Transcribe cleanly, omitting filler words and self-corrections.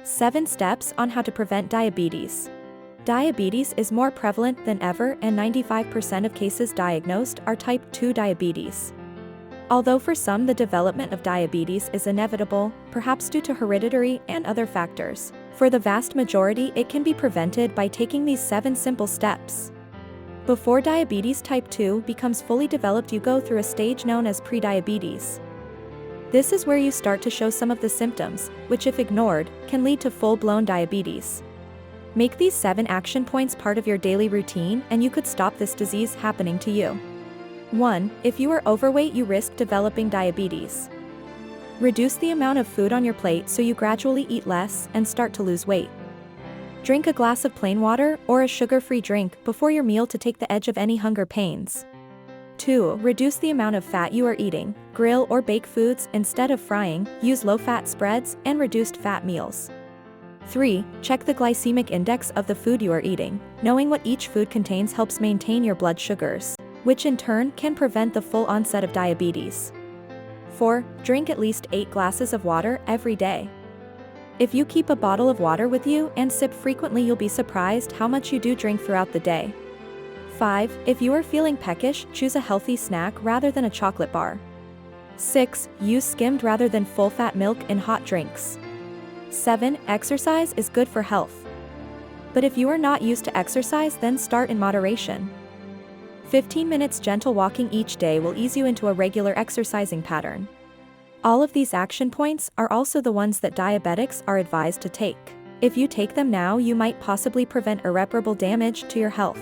7 Steps on how to prevent diabetes. Diabetes is more prevalent than ever, and 95% of cases diagnosed are type 2 diabetes. Although for some the development of diabetes is inevitable, perhaps due to hereditary and other factors, for the vast majority it can be prevented by taking these 7 simple steps. Before diabetes type 2 becomes fully developed, you go through a stage known as prediabetes. This is where you start to show some of the symptoms, which if ignored, can lead to full-blown diabetes. Make these 7 action points part of your daily routine and you could stop this disease happening to you. 1. If you are overweight, you risk developing diabetes. Reduce the amount of food on your plate so you gradually eat less and start to lose weight. Drink a glass of plain water or a sugar-free drink before your meal to take the edge of any hunger pains. 2. Reduce the amount of fat you are eating. Grill or bake foods instead of frying, use low-fat spreads and reduced fat meals. 3. Check the glycemic index of the food you are eating. Knowing what each food contains helps maintain your blood sugars, which in turn can prevent the full onset of diabetes. 4. Drink at least 8 glasses of water every day. If you keep a bottle of water with you and sip frequently, you'll be surprised how much you do drink throughout the day. 5. If you are feeling peckish, choose a healthy snack rather than a chocolate bar. 6. Use skimmed rather than full-fat milk in hot drinks. 7. Exercise is good for health. But if you are not used to exercise, then start in moderation. 15 minutes gentle walking each day will ease you into a regular exercising pattern. All of these action points are also the ones that diabetics are advised to take. If you take them now, you might possibly prevent irreparable damage to your health.